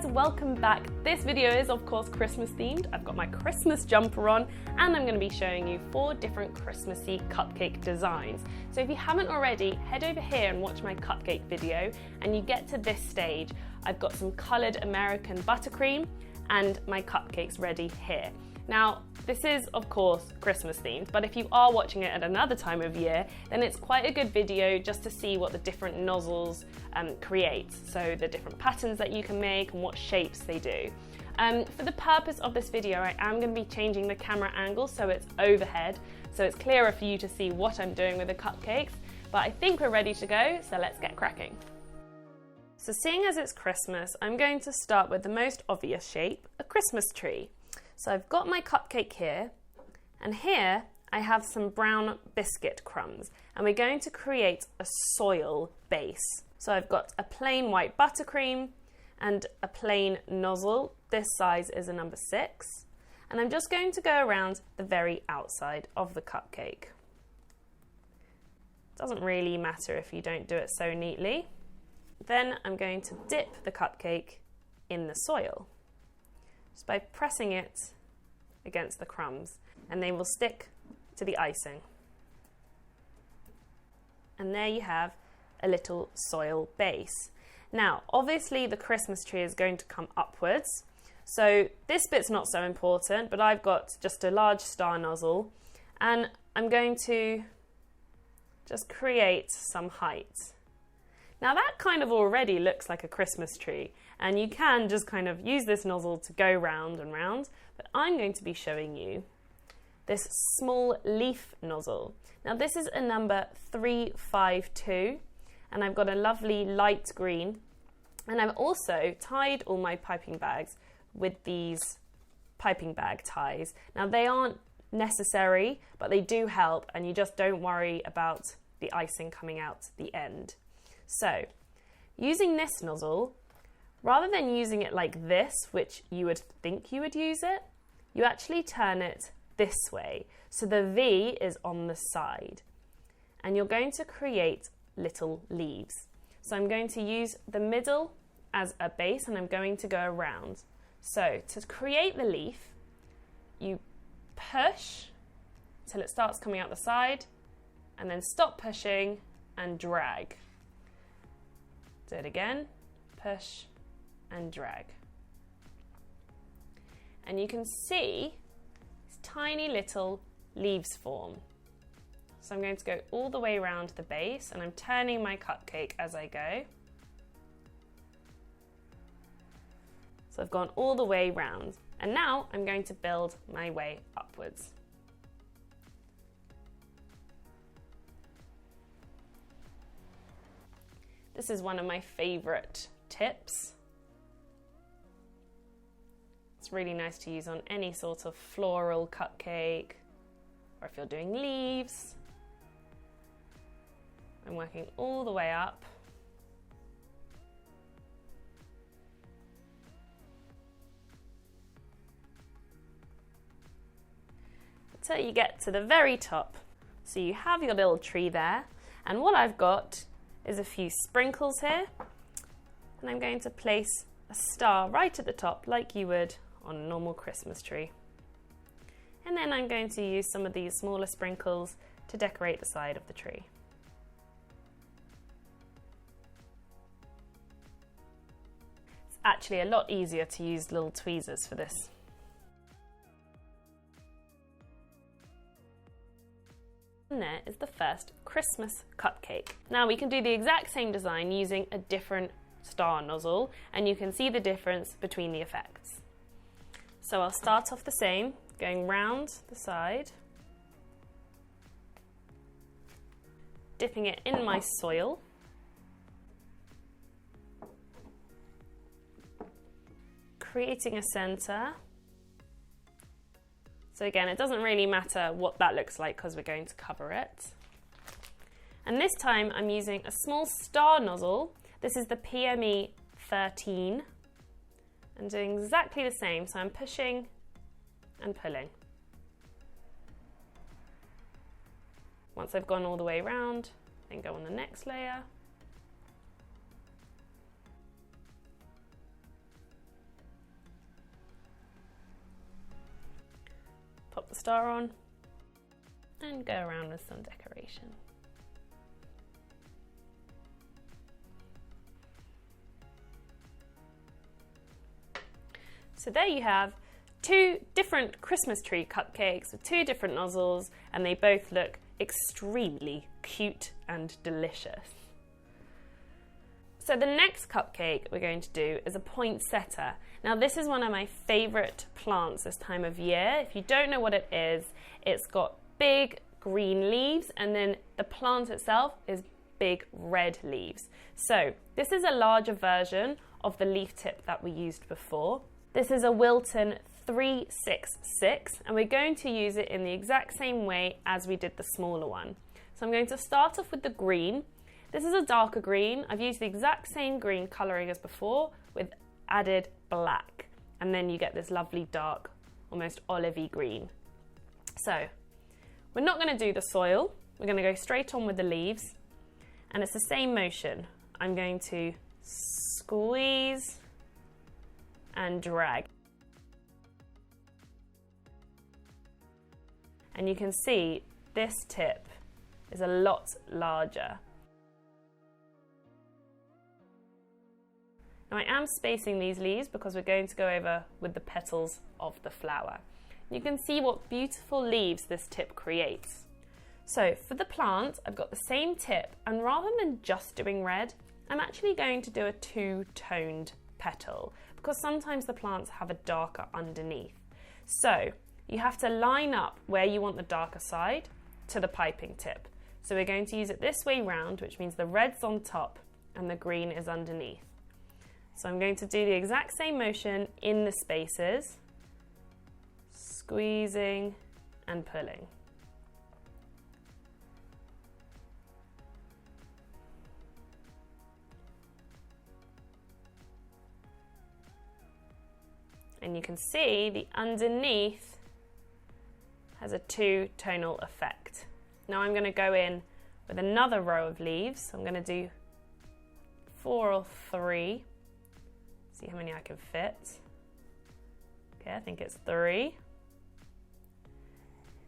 guys, welcome back. This video is of course Christmas themed. I've got my Christmas jumper on and I'm going to be showing you 4 different Christmassy cupcake designs. So if you haven't already, head over here and watch my cupcake video, and you get to this stage, I've got some coloured American buttercream and my cupcakes ready here. Now, this is of course Christmas themed, but if you are watching it at another time of year, then it's quite a good video just to see what the different nozzles create. So the different patterns that you can make and what shapes they do. For the purpose of this video, I am going to be changing the camera angle so it's overhead, so it's clearer for you to see what I'm doing with the cupcakes. But I think we're ready to go, so let's get cracking. So seeing as it's Christmas, I'm going to start with the most obvious shape, a Christmas tree. So I've got my cupcake here, and here I have some brown biscuit crumbs, and we're going to create a soil base. So I've got a plain white buttercream and a plain nozzle. This size is a number 6, and I'm just going to go around the very outside of the cupcake. Doesn't really matter if you don't do it so neatly. Then I'm going to dip the cupcake in the soil, just by pressing it against the crumbs, and they will stick to the icing. And there you have a little soil base. Now, obviously the Christmas tree is going to come upwards, so this bit's not so important, but I've got just a large star nozzle, and I'm going to just create some height. Now that kind of already looks like a Christmas tree, and you can just kind of use this nozzle to go round and round, but I'm going to be showing you this small leaf nozzle. Now this is a number 352, and I've got a lovely light green, and I've also tied all my piping bags with these piping bag ties. Now they aren't necessary, but they do help, and you just don't worry about the icing coming out the end. So, using this nozzle, rather than using it like this, which you would think you would use it, you actually turn it this way. So the V is on the side, and you're going to create little leaves. So I'm going to use the middle as a base, and I'm going to go around. So to create the leaf, you push till it starts coming out the side, and then stop pushing and drag. Do it again, push and drag. And you can see these tiny little leaves form. So I'm going to go all the way around the base, and I'm turning my cupcake as I go. So I've gone all the way round, and now I'm going to build my way upwards. This is one of my favourite tips. It's really nice to use on any sort of floral cupcake, or if you're doing leaves. I'm working all the way up. Until you get to the very top. So you have your little tree there, and what I've got is a few sprinkles here, and I'm going to place a star right at the top like you would on a normal Christmas tree. And then I'm going to use some of these smaller sprinkles to decorate the side of the tree. It's actually a lot easier to use little tweezers for this. And there is the first Christmas cupcake. Now we can do the exact same design using a different star nozzle, and you can see the difference between the effects. So I'll start off the same, going round the side, dipping it in my soil, creating a center. So again, it doesn't really matter what that looks like because we're going to cover it. And this time I'm using a small star nozzle. This is the PME 13. I'm doing exactly the same, so I'm pushing and pulling. Once I've gone all the way around, then go on the next layer. the star on and go around with some decoration. So there you have 2 different Christmas tree cupcakes with 2 different nozzles, and they both look extremely cute and delicious. So the next cupcake we're going to do is a poinsettia. Now this is one of my favourite plants this time of year. If you don't know what it is, it's got big green leaves, and then the plant itself is big red leaves. So this is a larger version of the leaf tip that we used before. This is a Wilton 366, and we're going to use it in the exact same way as we did the smaller one. So I'm going to start off with the green. This is a darker green. I've used the exact same green colouring as before with added black, and then you get this lovely dark, almost olivey green. So we're not going to do the soil. We're going to go straight on with the leaves, and it's the same motion. I'm going to squeeze and drag. And you can see this tip is a lot larger. Now I am spacing these leaves because we're going to go over with the petals of the flower. You can see what beautiful leaves this tip creates. So for the plant, I've got the same tip, and rather than just doing red, I'm actually going to do a 2-toned petal, because sometimes the plants have a darker underneath. So you have to line up where you want the darker side to the piping tip. So we're going to use it this way round, which means the red's on top and the green is underneath. So I'm going to do the exact same motion in the spaces, squeezing and pulling. And you can see the underneath has a 2-tonal effect. Now I'm going to go in with another row of leaves. I'm going to do 4 or 3. See how many I can fit. Okay, I think it's 3.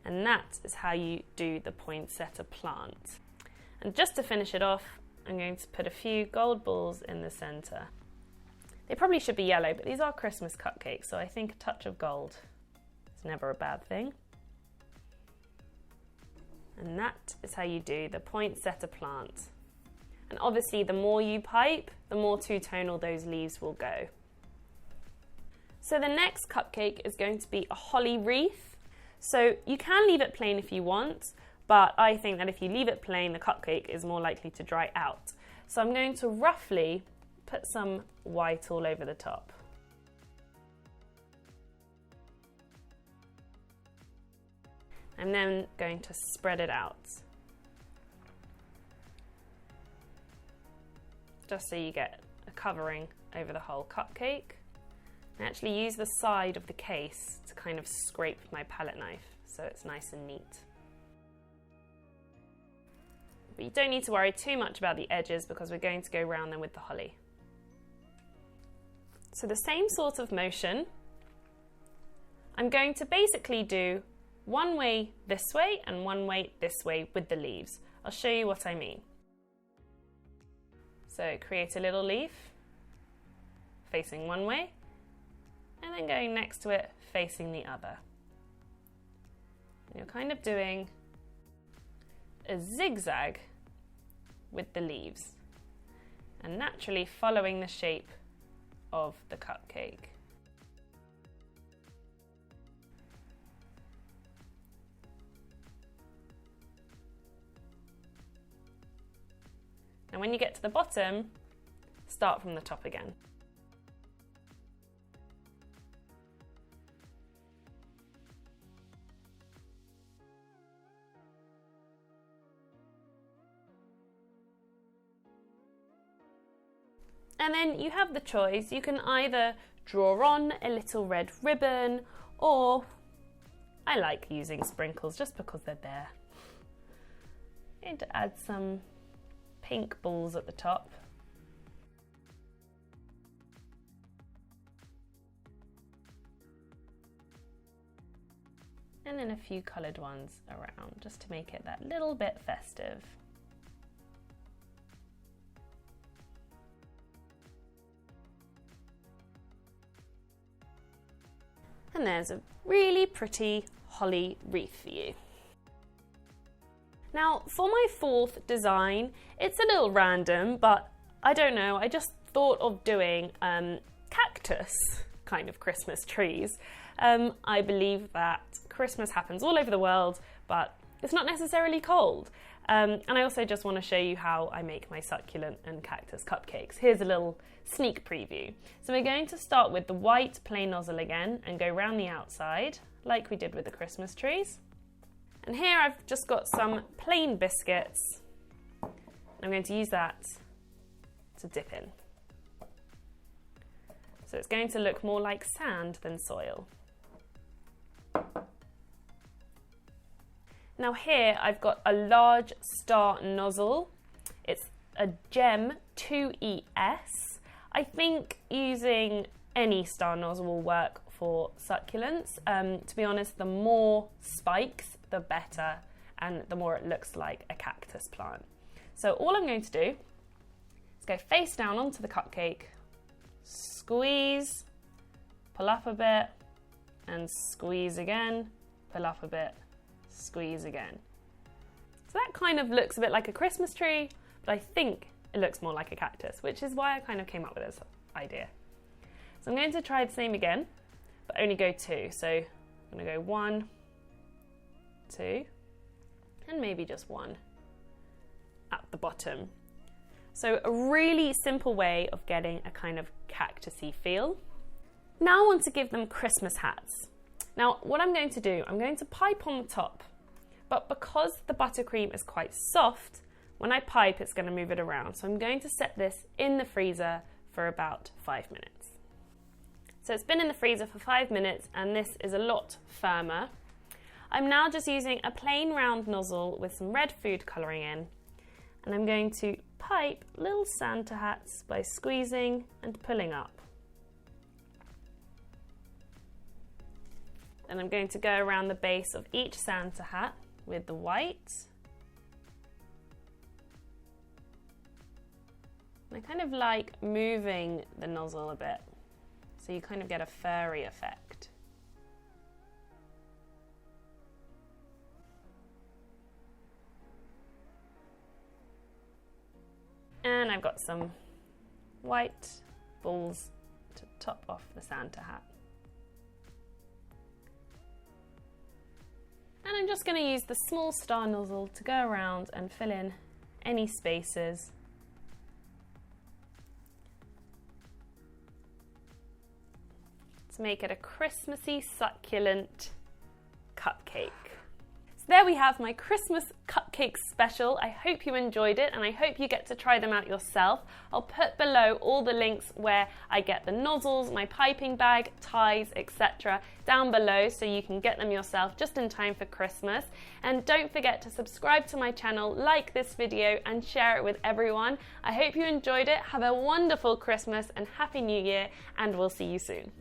And that is how you do the poinsettia plant. And just to finish it off, I'm going to put a few gold balls in the centre. They probably should be yellow, but these are Christmas cupcakes, so I think a touch of gold is never a bad thing. And that is how you do the poinsettia plant. And obviously the more you pipe, the more 2-tonal those leaves will go. So the next cupcake is going to be a holly wreath. So you can leave it plain if you want, but I think that if you leave it plain, the cupcake is more likely to dry out. So I'm going to roughly put some white all over the top. I'm then going to spread it out, just so you get a covering over the whole cupcake. I actually use the side of the case to kind of scrape my palette knife so it's nice and neat. But you don't need to worry too much about the edges because we're going to go round them with the holly. So the same sort of motion, I'm going to basically do one way this way and one way this way with the leaves. I'll show you what I mean. So create a little leaf facing one way and then going next to it facing the other. And you're kind of doing a zigzag with the leaves and naturally following the shape of the cupcake. And when you get to the bottom, start from the top again. And then you have the choice. You can either draw on a little red ribbon, or I like using sprinkles just because they're there. I'm going to add some pink balls at the top. and then a few coloured ones around, just to make it that little bit festive. And there's a really pretty holly wreath for you. Now, for my fourth design, it's a little random, but I don't know, I just thought of doing cactus kind of Christmas trees. I believe that Christmas happens all over the world, but it's not necessarily cold. And I also just want to show you how I make my succulent and cactus cupcakes. Here's a little sneak preview. So we're going to start with the white plain nozzle again and go round the outside, like we did with the Christmas trees. And here I've just got some plain biscuits. I'm going to use that to dip in. So it's going to look more like sand than soil. Now here I've got a large star nozzle. It's a Gem 2ES. I think using any star nozzle will work for succulents. To be honest, the more spikes, the better, and the more it looks like a cactus plant. So all I'm going to do is go face down onto the cupcake, squeeze, pull up a bit, and squeeze again, pull up a bit, squeeze again. So that kind of looks a bit like a Christmas tree, but I think it looks more like a cactus, which is why I kind of came up with this idea. So I'm going to try the same again, but only go 2. So I'm going to go 1, 2, and maybe just 1 at the bottom. So a really simple way of getting a kind of cactusy feel. Now I want to give them Christmas hats. Now what I'm going to do, I'm going to pipe on the top, but because the buttercream is quite soft, when I pipe it's going to move it around. So I'm going to set this in the freezer for about 5 minutes. So it's been in the freezer for 5 minutes and this is a lot firmer. I'm now just using a plain round nozzle with some red food colouring in, and I'm going to pipe little Santa hats by squeezing and pulling up. Then I'm going to go around the base of each Santa hat with the white. I kind of like moving the nozzle a bit, so you kind of get a furry effect. And I've got some white balls to top off the Santa hat. And I'm just going to use the small star nozzle to go around and fill in any spaces. To make it a Christmassy succulent cupcake. So there we have my Christmas cupcake special. I hope you enjoyed it and I hope you get to try them out yourself. I'll put below all the links where I get the nozzles, my piping bag, ties, etc. down below so you can get them yourself just in time for Christmas. And don't forget to subscribe to my channel, like this video and share it with everyone. I hope you enjoyed it. Have a wonderful Christmas and Happy New Year, and we'll see you soon.